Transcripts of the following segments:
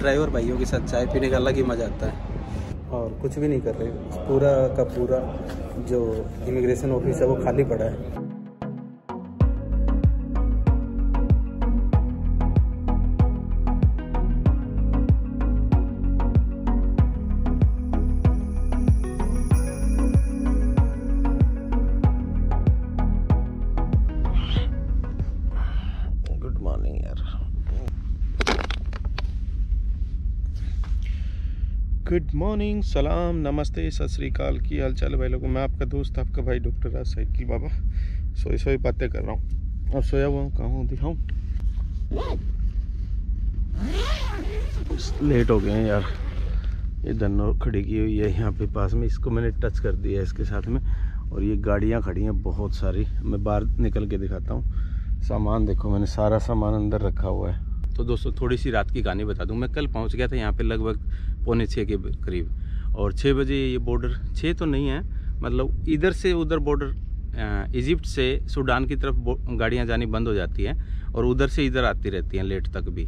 Driver भाइयों के साथ चाय पीने का अलग ही मज़ा आता है। और कुछ भी नहीं कर रहे, पूरा का पूरा जो इमिग्रेशन ऑफिस है वो खाली पड़ा है। गुड मॉर्निंग यार, गुड मॉर्निंग, सलाम, नमस्ते, सत श्री अकाल। की हाल चाल है भाई लोगों। मैं आपका दोस्त, आपका भाई डॉक्टर राज साइकिल बाबा। सोई बातें कर रहा हूँ। अब सोया हुआ हूँ, कहाँ हूँ दिखाऊँ। लेट हो गए हैं यार। ये धन्नो खड़ी की हुई है यहाँ पे पास में, इसको मैंने टच कर दिया है इसके साथ में। और ये गाड़ियाँ खड़ी हैं बहुत सारी। मैं बाहर निकल के दिखाता हूँ। सामान देखो, मैंने सारा सामान अंदर रखा हुआ है। तो दोस्तों थोड़ी सी रात की कहानी बता दूं। मैं कल पहुंच गया था यहाँ पे लगभग 5:45 के करीब। और 6 बजे ये बॉर्डर, 6 तो नहीं है, मतलब इधर से उधर बॉर्डर, इजिप्ट से सूडान की तरफ गाड़ियाँ जानी बंद हो जाती हैं और उधर से इधर आती रहती हैं लेट तक भी।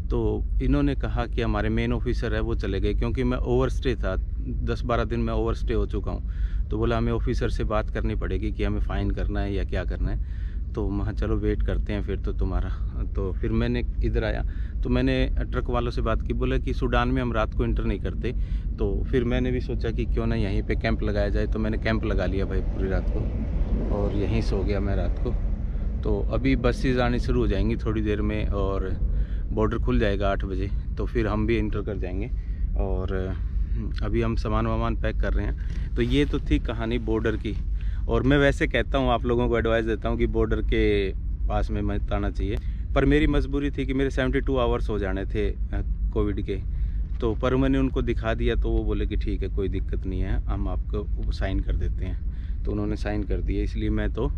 तो इन्होंने कहा कि हमारे मेन ऑफिसर है वो चले गए, क्योंकि मैं ओवर स्टे था, 10-12 दिन में ओवर स्टे हो चुका हूँ। तो बोला हमें ऑफिसर से बात करनी पड़ेगी कि हमें फ़ाइन करना है या क्या करना है। तो मैं चलो वेट करते हैं फिर तो तुम्हारा। तो फिर मैंने इधर आया तो मैंने ट्रक वालों से बात की, बोला कि सूडान में हम रात को इंटर नहीं करते। तो फिर मैंने भी सोचा कि क्यों ना यहीं पे कैंप लगाया जाए। तो मैंने कैंप लगा लिया भाई पूरी रात को, और यहीं सो गया मैं रात को। तो अभी बसेज आनी शुरू हो जाएंगी थोड़ी देर में और बॉर्डर खुल जाएगा 8 बजे। तो फिर हम भी इंटर कर जाएंगे। और अभी हम सामान पैक कर रहे हैं। तो ये तो थी कहानी बॉर्डर की। और मैं वैसे कहता हूँ, आप लोगों को एडवाइस देता हूँ कि बॉर्डर के पास में मत आना चाहिए। पर मेरी मजबूरी थी कि मेरे 72 आवर्स हो जाने थे कोविड के। तो पर मैंने उनको दिखा दिया तो वो बोले कि ठीक है कोई दिक्कत नहीं है, हम आपको साइन कर देते हैं। तो उन्होंने साइन कर दिया, इसलिए मैं तो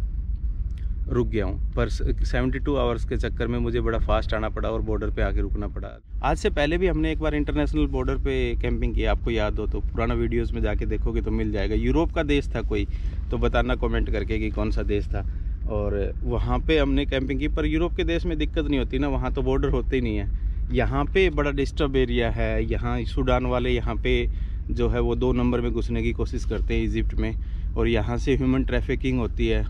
रुक गया हूँ। पर 72 आवर्स के चक्कर में मुझे बड़ा फास्ट आना पड़ा और बॉर्डर पे आके रुकना पड़ा। आज से पहले भी हमने एक बार इंटरनेशनल बॉर्डर पे कैंपिंग की, आपको याद हो तो पुराना वीडियोस में जाके देखोगे तो मिल जाएगा। यूरोप का देश था कोई, तो बताना कमेंट करके कि कौन सा देश था। और वहाँ पे हमने कैंपिंग की। पर यूरोप के देश में दिक्कत नहीं होती ना, वहाँ तो बॉर्डर होते ही नहीं है। यहाँ पे बड़ा डिस्टर्ब एरिया है। यहाँ सूडान वाले यहाँ पे जो है वो 2 नंबर में घुसने की कोशिश करते हैं इजिप्ट में। और यहाँ से ह्यूमन ट्रैफिकिंग होती है,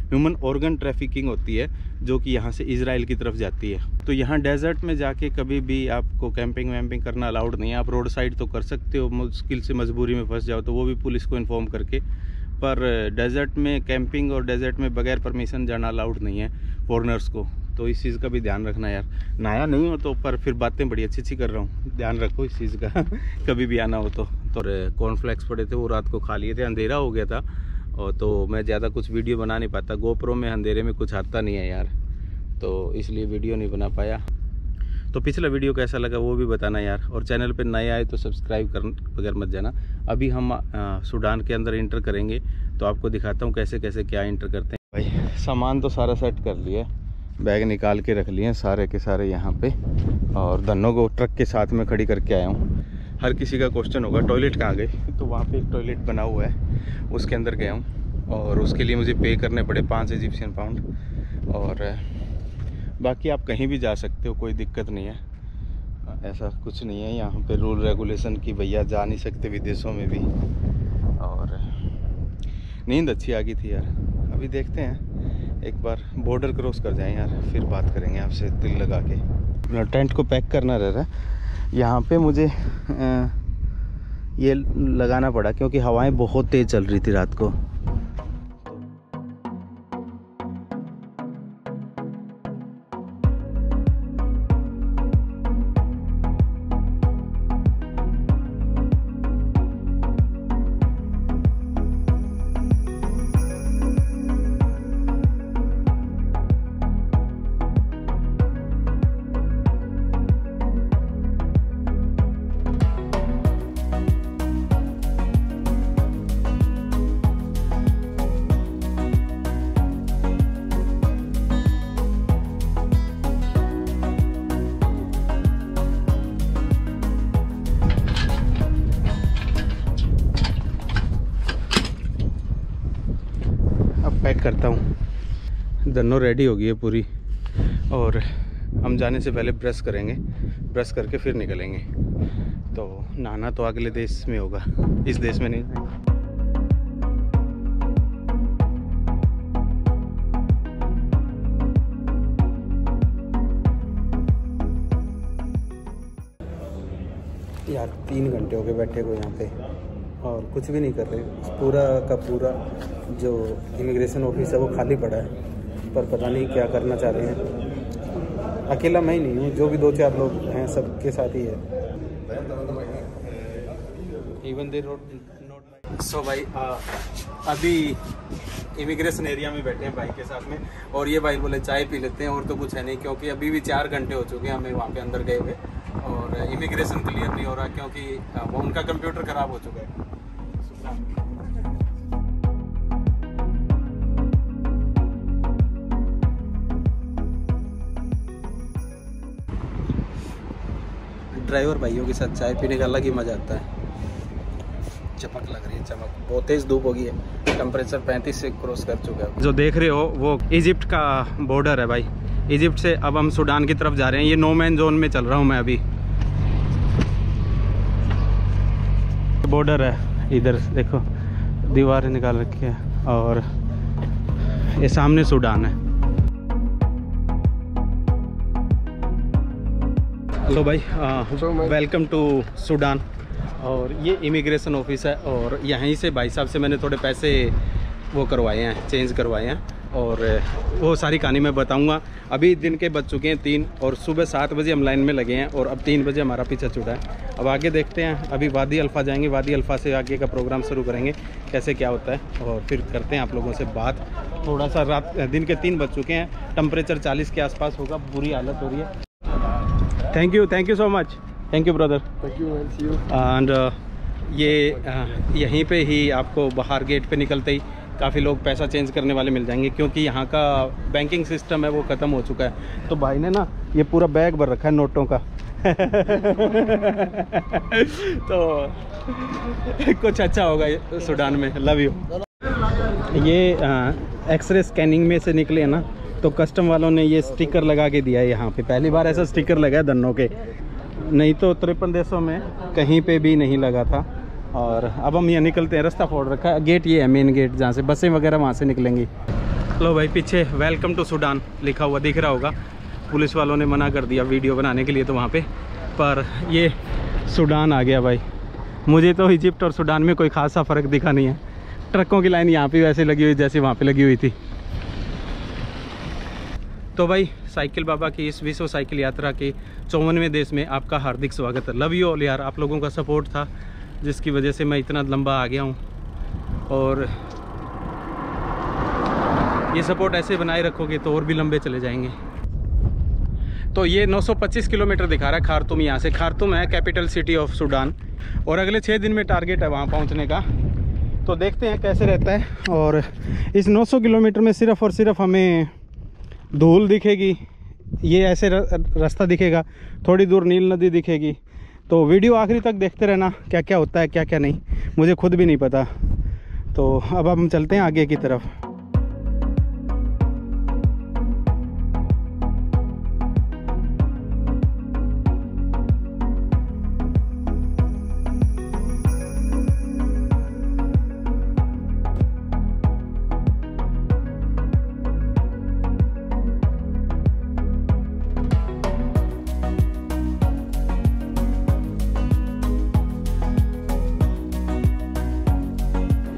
ह्यूमन ऑर्गन ट्रैफिकिंग होती है, जो कि यहाँ से इजराइल की तरफ जाती है। तो यहाँ डेजर्ट में जाके कभी भी आपको कैंपिंग वैम्पिंग करना अलाउड नहीं है। आप रोड साइड तो कर सकते हो, मुश्किल से मजबूरी में फंस जाओ तो वो भी पुलिस को इन्फॉर्म करके। पर डेजर्ट में कैंपिंग और डेजर्ट में बगैर परमिशन जाना अलाउड नहीं है फॉरेनर्स को। तो इस चीज़ का भी ध्यान रखना यार। नया नहीं हो तो, पर फिर बातें बड़ी अच्छी कर रहा हूँ, ध्यान रखो इस चीज़ का कभी भी आना हो तो। कॉर्नफ्लेक्स पड़े थे वो रात को खा लिए थे, अंधेरा हो गया था। और तो मैं ज़्यादा कुछ वीडियो बना नहीं पाता, गोप्रो में अंधेरे में कुछ आता नहीं है यार, तो इसलिए वीडियो नहीं बना पाया। तो पिछला वीडियो कैसा लगा वो भी बताना यार। और चैनल पे नए आए तो सब्सक्राइब कर बगैर मत जाना। अभी हम सूडान के अंदर इंटर करेंगे तो आपको दिखाता हूँ कैसे कैसे क्या इंटर करते हैं। भाई सामान तो सारा सेट कर लिया, बैग निकाल के रख लिए सारे के सारे यहाँ पे। और धन्नो को ट्रक के साथ में खड़ी करके आया हूँ। हर किसी का क्वेश्चन होगा टॉयलेट कहाँ गई, तो वहाँ पे एक टॉयलेट बना हुआ है, उसके अंदर गया हूँ। और उसके लिए मुझे पे करने पड़े 5 इजिप्शियन पाउंड। और बाकी आप कहीं भी जा सकते हो, कोई दिक्कत नहीं है, ऐसा कुछ नहीं है यहाँ पे रूल रेगुलेशन की भैया जा नहीं सकते विदेशों में भी। और नींद अच्छी आ गई थी यार। अभी देखते हैं, एक बार बॉर्डर क्रॉस कर जाएं यार, फिर बात करेंगे आपसे दिल लगा के। अपना टेंट को पैक करना रह रहा है। यहाँ पे मुझे ये लगाना पड़ा क्योंकि हवाएं बहुत तेज़ चल रही थी रात को। पैक करता हूँ। दोनों रेडी हो गई है पूरी। और हम जाने से पहले ब्रश करेंगे ब्रश करके फिर निकलेंगे। तो नहाना तो अगले देश में होगा, इस देश में नहीं। यार 3 घंटे हो गए बैठे को यहाँ पे और कुछ भी नहीं कर रहे। पूरा का पूरा जो इमिग्रेशन ऑफिस है वो खाली पड़ा है, पर पता नहीं क्या करना चाह रहे हैं। अकेला मैं ही नहीं हूँ, जो भी 2-4 लोग हैं सबके साथ ही है। इवन दे रोड सो भाई अभी इमिग्रेशन एरिया में बैठे हैं भाई के साथ में, और ये भाई बोले चाय पी लेते हैं, और तो कुछ है नहीं क्योंकि अभी भी 4 घंटे हो चुके हैं हमें वहाँ पे अंदर गए हुए, और इमिग्रेशन क्लियर नहीं हो रहा क्योंकि वो उनका कंप्यूटर खराब हो चुका है। ड्राइवर भाइयों के साथ चाय पीने का अलग ही मजा आता है। चमक लग रही है, चमक। बहुत तेज धूप होगी है, टेम्परेचर 35 से क्रॉस कर चुका है। जो देख रहे हो वो इजिप्ट का बॉर्डर है भाई। इजिप्ट से अब हम सूडान की तरफ जा रहे हैं। ये नो मैन जोन में चल रहा हूँ मैं अभी। बॉर्डर है, इधर देखो दीवारें निकाल रखी है, और ये सामने सूडान है। हेलो भाई, वेलकम टू सूडान। और ये इमिग्रेशन ऑफिस है, और यहीं से भाई साहब से मैंने थोड़े पैसे वो करवाए हैं, चेंज करवाए हैं, और वो सारी कहानी मैं बताऊंगा। अभी दिन के बज चुके हैं 3, और सुबह 7 बजे हम लाइन में लगे हैं, और अब 3 बजे हमारा पीछा छूटा है। अब आगे देखते हैं, अभी वादी अल्फ़ा जाएंगे, वादी अल्फ़ा से आगे का प्रोग्राम शुरू करेंगे, कैसे क्या होता है, और फिर करते हैं आप लोगों से बात। थोड़ा सा रात दिन के 3 बज चुके हैं, टेम्परेचर 40 के आसपास होगा, बुरी हालत हो रही है। Thank you so much, thank you brother, thank you. And ये यहीं पे ही आपको बाहर गेट पे निकलते ही काफ़ी लोग पैसा चेंज करने वाले मिल जाएंगे, क्योंकि यहाँ का बैंकिंग सिस्टम है वो ख़त्म हो चुका है। तो भाई ने ना ये पूरा बैग भर रखा है नोटों का तो कुछ अच्छा होगा सूडान में। Love you. ये एक्सरे स्कैनिंग में से निकले हैं ना, तो कस्टम वालों ने ये स्टिकर लगा के दिया है यहाँ पे। पहली बार ऐसा स्टिकर लगा है धन्नों के, नहीं तो 53 देशों में कहीं पे भी नहीं लगा था। और अब हम यहाँ निकलते हैं, रास्ता फोड़ रखा है। गेट ये है, मेन गेट, जहाँ से बसें वगैरह वहाँ से निकलेंगी। लो भाई, पीछे वेलकम टू सूडान लिखा हुआ दिख रहा होगा। पुलिस वालों ने मना कर दिया वीडियो बनाने के लिए तो वहाँ पे, पर ये सूडान आ गया भाई। मुझे तो इजिप्ट और सूडान में कोई खासा फ़र्क दिखा नहीं है। ट्रकों की लाइन यहाँ पे वैसे लगी हुई जैसे वहाँ पे लगी हुई थी। तो भाई, साइकिल बाबा की इस विश्व साइकिल यात्रा के 54वें देश में आपका हार्दिक स्वागत है। लव यू ऑल यार। आप लोगों का सपोर्ट था जिसकी वजह से मैं इतना लंबा आ गया हूँ, और ये सपोर्ट ऐसे बनाए रखोगे तो और भी लंबे चले जाएंगे। तो ये 925 किलोमीटर दिखा रहा है खार्तूम। यहाँ से खार्तूम है कैपिटल सिटी ऑफ सूडान, और अगले 6 दिन में टारगेट है वहाँ पहुँचने का। तो देखते हैं कैसे रहता है। और इस 900 किलोमीटर में सिर्फ़ और सिर्फ हमें धूल दिखेगी, ये ऐसे रास्ता दिखेगा, थोड़ी दूर नील नदी दिखेगी। तो वीडियो आखिरी तक देखते रहना, क्या क्या होता है क्या क्या नहीं, मुझे खुद भी नहीं पता। तो अब हम चलते हैं आगे की तरफ।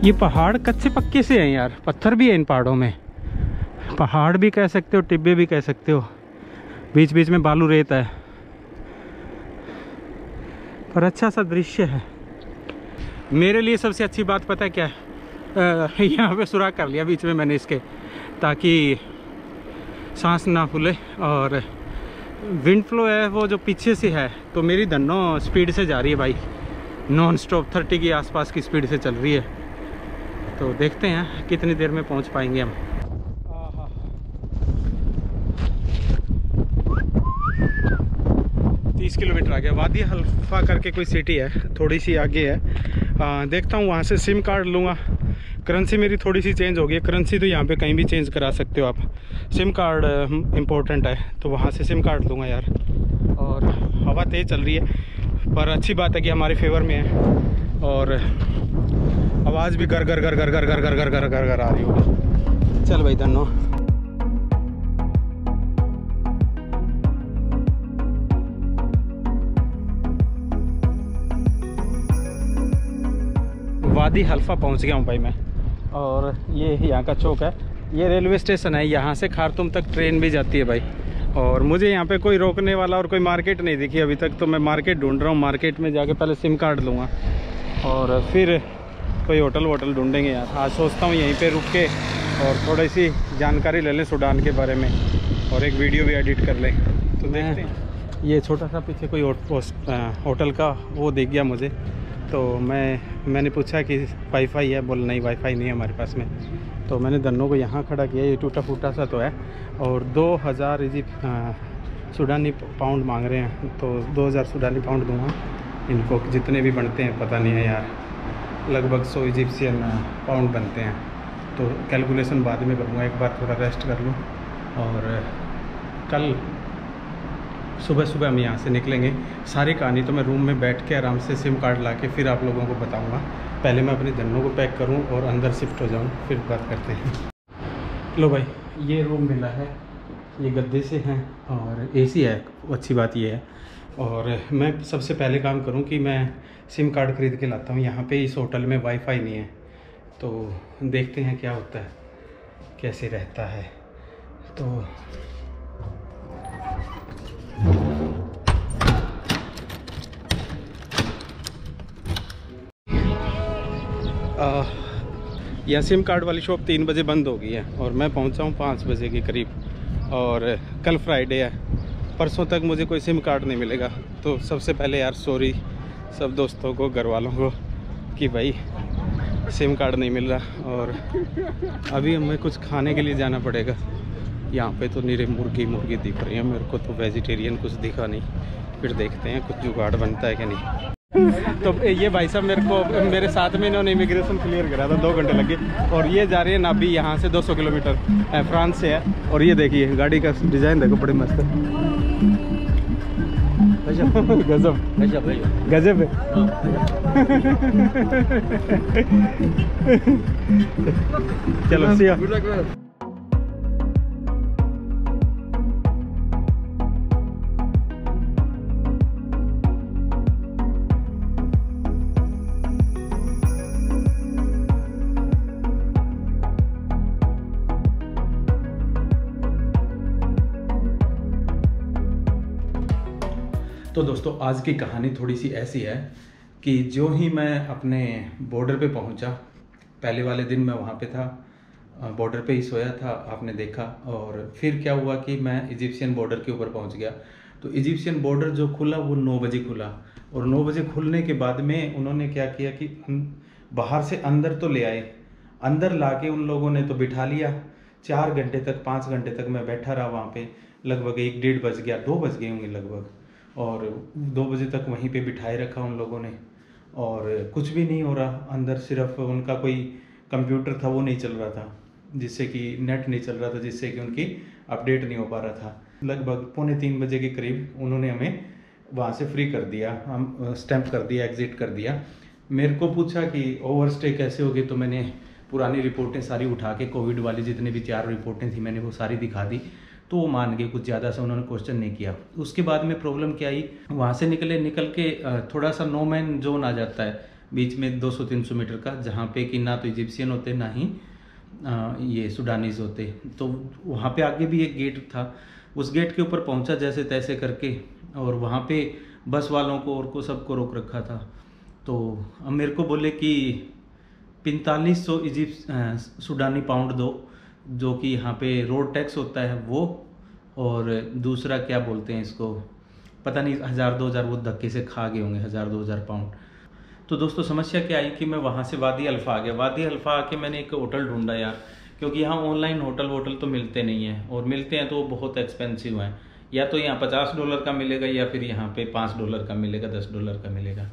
ये पहाड़ कच्चे पक्के से हैं यार, पत्थर भी है इन पहाड़ों में। पहाड़ भी कह सकते हो, टिब्बे भी कह सकते हो, बीच बीच में बालू रेत है, पर अच्छा सा दृश्य है। मेरे लिए सबसे अच्छी बात पता है क्या है? यहाँ पे सुराख कर लिया बीच में मैंने इसके, ताकि सांस ना फूले। और विंड फ्लो है वो जो पीछे से है, तो मेरी धन्नो स्पीड से जा रही है भाई, नॉन स्टॉप 30 के आसपास की स्पीड से चल रही है। तो देखते हैं कितनी देर में पहुंच पाएंगे हम। 30 किलोमीटर आ गया। वादी अल्फ़ा करके कोई सिटी है, थोड़ी सी आगे है। देखता हूँ, वहाँ से सिम कार्ड लूँगा। करेंसी मेरी थोड़ी सी चेंज हो गई है। करेंसी तो यहाँ पे कहीं भी चेंज करा सकते हो आप, सिम कार्ड इम्पोर्टेंट है, तो वहाँ से सिम कार्ड लूँगा यार। और हवा तेज़ चल रही है, पर अच्छी बात है कि हमारे फेवर में है। और आवाज़ भी घर घर घर घर घर घर घर घर घर घर घर आ रही होगी। चल भाई धन्नो। वादी हल्फा पहुंच गया हूं भाई मैं, और ये यहाँ का चौक है, ये रेलवे स्टेशन है। यहाँ से खार्तूम तक ट्रेन भी जाती है भाई। और मुझे यहाँ पे कोई रोकने वाला और कोई मार्केट नहीं दिखी अभी तक, तो मैं मार्केट ढूंढ रहा हूँ। मार्केट में जाके पहले सिम कार्ड लूँगा और फिर कोई होटल वोटल ढूंढेंगे यार। आज सोचता हूँ यहीं पे रुक के और थोड़ी सी जानकारी ले लें सूडान के बारे में और एक वीडियो भी एडिट कर लें। तो देखते हैं। ये छोटा सा पीछे कोई होटल का वो दिख गया मुझे, तो मैंने पूछा कि वाईफाई है, बोल नहीं वाईफाई नहीं है हमारे पास में। तो मैंने धन्नो को यहाँ खड़ा किया। ये टूटा फूटा सा तो है, और 2000 सूडानी पाउंड मांग रहे हैं, तो 2000 सूडानी पाउंड दूँगा इनको। जितने भी बनते हैं पता नहीं है यार, लगभग 100 इजिप्शियन पाउंड बनते हैं। तो कैलकुलेशन बाद में करूँगा, एक बार थोड़ा रेस्ट कर लूँ। और कल सुबह सुबह हम यहाँ से निकलेंगे। सारी कहानी तो मैं रूम में बैठ के आराम से सिम कार्ड ला के फिर आप लोगों को बताऊँगा। पहले मैं अपने धन्नों को पैक करूँ और अंदर शिफ्ट हो जाऊँ, फिर बात करते हैं। लो भाई, ये रूम मिला है, ये गद्दे से हैं और एसी है, अच्छी बात ये है। और मैं सबसे पहले काम करूं कि मैं सिम कार्ड ख़रीद के लाता हूं। यहाँ पे इस होटल में वाईफाई नहीं है, तो देखते हैं क्या होता है, कैसे रहता है। तो यह सिम कार्ड वाली शॉप 3 बजे बंद हो गई है और मैं पहुंचा हूं 5 बजे के करीब। और कल फ्राइडे है, परसों तक मुझे कोई सिम कार्ड नहीं मिलेगा। तो सबसे पहले यार सॉरी सब दोस्तों को, घर वालों को, कि भाई सिम कार्ड नहीं मिल रहा। और अभी हमें कुछ खाने के लिए जाना पड़ेगा। यहाँ पे तो निरे मुर्गी दिख रही है मेरे को, तो वेजिटेरियन कुछ दिखा नहीं। फिर देखते हैं कुछ जुगाड़ बनता है कि नहीं। तो ये भाई साहब मेरे साथ में इन्होंने इमिग्रेशन क्लियर करा था, 2 घंटे लगे। और ये जा रही है नाबी, यहाँ से 200 किलोमीटर फ्रांस से है। और ये देखिए गाड़ी का डिज़ाइन देखो, बड़े मस्त है। गजब गजब है। चलो सिया। तो दोस्तों आज की कहानी थोड़ी सी ऐसी है कि जो ही मैं अपने बॉर्डर पे पहुंचा, पहले वाले दिन मैं वहाँ पे था, बॉर्डर पे ही सोया था, आपने देखा। और फिर क्या हुआ कि मैं इजिप्शियन बॉर्डर के ऊपर पहुंच गया। तो इजिप्शियन बॉर्डर जो खुला वो 9 बजे खुला। और 9 बजे खुलने के बाद में उन्होंने क्या किया कि बाहर से अंदर तो ले आए, अंदर ला के उन लोगों ने तो बिठा लिया। 4 घंटे तक 5 घंटे तक मैं बैठा रहा वहाँ पे, लगभग 1-1:30 बज गया, 2 बज गए होंगे लगभग। और 2 बजे तक वहीं पे बिठाए रखा उन लोगों ने, और कुछ भी नहीं हो रहा अंदर। सिर्फ उनका कोई कंप्यूटर था वो नहीं चल रहा था, जिससे कि नेट नहीं चल रहा था, जिससे कि उनकी अपडेट नहीं हो पा रहा था। लगभग 2:45 बजे के करीब उन्होंने हमें वहाँ से फ्री कर दिया, हम स्टैंप कर दिया, एग्ज़िट कर दिया। मेरे को पूछा कि ओवरस्टे कैसे होगी, तो मैंने पुरानी रिपोर्टें सारी उठा के, कोविड वाली जितनी भी 4 रिपोर्टें थी मैंने वो सारी दिखा दी। तो वो मान गए, कुछ ज़्यादा से उन्होंने क्वेश्चन नहीं किया। उसके बाद में प्रॉब्लम क्या आई, वहाँ से निकल के थोड़ा सा नो मैन जोन आ जाता है बीच में 200-300 मीटर का, जहाँ पे कि ना तो इजिप्शियन होते ना ही ये सूडानीज होते। तो वहाँ पे आगे भी एक गेट था, उस गेट के ऊपर पहुँचा जैसे तैसे करके, और वहाँ पे बस वालों को और को सबको रोक रखा था। तो अब मेरे को बोले कि 4500 सूडानी पाउंड दो, जो कि यहाँ पे रोड टैक्स होता है वो, और दूसरा क्या बोलते हैं इसको, पता नहीं, 1000-2000 वो धक्के से खा गए होंगे, 1000-2000 पाउंड। तो दोस्तों समस्या क्या आई कि मैं वहाँ से वादी अल्फा आ गया। वादी अल्फा आके मैंने एक होटल ढूंढा यार, क्योंकि यहाँ ऑनलाइन होटल तो मिलते नहीं हैं, और मिलते हैं तो वो बहुत एक्सपेंसिव हैं। या तो यहाँ $50 का मिलेगा, या फिर यहाँ पे $5 का मिलेगा, $10 का मिलेगा।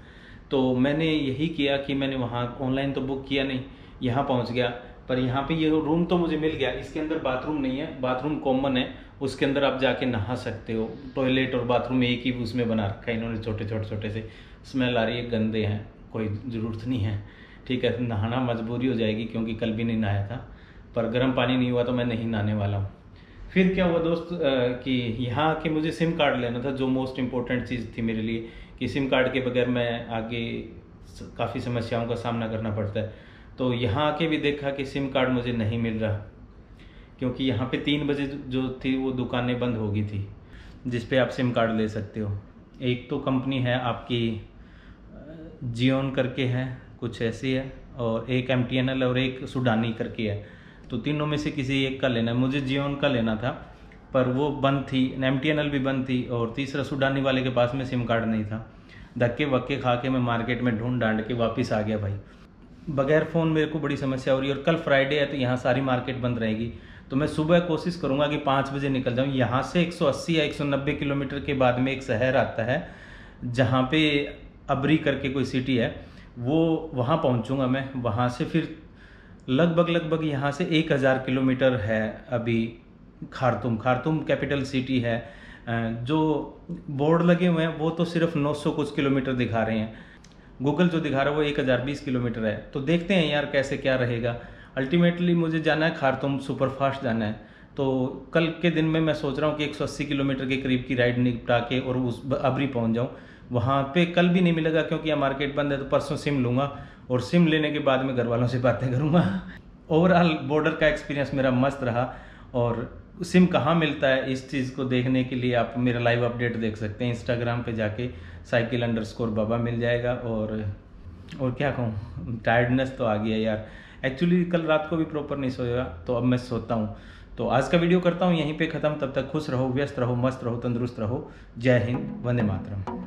तो मैंने यही किया कि मैंने वहाँ ऑनलाइन तो बुक किया नहीं, यहाँ पहुँच गया। पर यहाँ पे ये रूम तो मुझे मिल गया, इसके अंदर बाथरूम नहीं है, बाथरूम कॉमन है, उसके अंदर आप जाके नहा सकते हो। टॉयलेट और बाथरूम एक ही उसमें बना रखा है इन्होंने, छोटे छोटे से। स्मेल आ रही है, गंदे हैं, कोई ज़रूरत नहीं है, ठीक है। नहाना मजबूरी हो जाएगी क्योंकि कल भी नहीं नहाया था, पर गर्म पानी नहीं हुआ तो मैं नहीं नहाने वाला हूँ। फिर क्या हुआ दोस्त कि यहाँ आके मुझे सिम कार्ड लेना था, जो मोस्ट इम्पोर्टेंट चीज़ थी मेरे लिए, कि सिम कार्ड के बगैर मैं आगे काफ़ी समस्याओं का सामना करना पड़ता है। तो यहाँ आके भी देखा कि सिम कार्ड मुझे नहीं मिल रहा, क्योंकि यहाँ पे 3 बजे जो थी वो दुकानें बंद हो गई थी जिस पे आप सिम कार्ड ले सकते हो। एक तो कंपनी है आपकी जियोन करके है, कुछ ऐसी है, और एक MTNL और एक सुडानी करके है। तो तीनों में से किसी एक का लेना है। मुझे जियोन का लेना था पर वो बंद थी, MTNL भी बंद थी, और तीसरा सुडानी वाले के पास में सिम कार्ड नहीं था। धक्के वक्के खा के मैं मार्केट में ढूंढ ढांड के वापस आ गया भाई। बगैर फ़ोन मेरे को बड़ी समस्या हो रही है, और कल फ्राइडे है तो यहाँ सारी मार्केट बंद रहेगी। तो मैं सुबह कोशिश करूँगा कि 5 बजे निकल जाऊँ। यहाँ से 180 या 190 किलोमीटर के बाद में एक शहर आता है जहाँ पे अबरी करके कोई सिटी है, वो वहाँ पहुँचूँगा मैं। वहाँ से फिर लगभग यहाँ से 1000 किलोमीटर है अभी खार्तूम कैपिटल सिटी है। जो बोर्ड लगे हुए हैं वो तो सिर्फ 900 कुछ किलोमीटर दिखा रहे हैं, गूगल जो दिखा रहा है वो 1020 किलोमीटर है। तो देखते हैं यार कैसे क्या रहेगा। अल्टीमेटली मुझे जाना है खार्तूम, सुपरफास्ट जाना है। तो कल के दिन में मैं सोच रहा हूँ कि 180 किलोमीटर के करीब की राइड निपटा के और उस अबरी पहुँच जाऊँ। वहाँ पे कल भी नहीं मिलेगा क्योंकि यहाँ मार्केट बंद है, तो परसों सिम लूँगा, और सिम लेने के बाद में घर वालों से बातें करूँगा। ओवरऑल बॉर्डर का एक्सपीरियंस मेरा मस्त रहा। और सिम कहाँ मिलता है इस चीज़ को देखने के लिए आप मेरा लाइव अपडेट देख सकते हैं इंस्टाग्राम पे जाके, cycle_बाबा मिल जाएगा। और क्या कहूँ, टायर्डनेस तो आ गया यार। एक्चुअली कल रात को भी प्रॉपर नहीं सोया, तो अब मैं सोता हूँ। तो आज का वीडियो करता हूँ यहीं पे ख़त्म। तब तक खुश रहो, व्यस्त रहो, मस्त रहो, तंदुरुस्त रहो। जय हिंद, वंदे मातरम।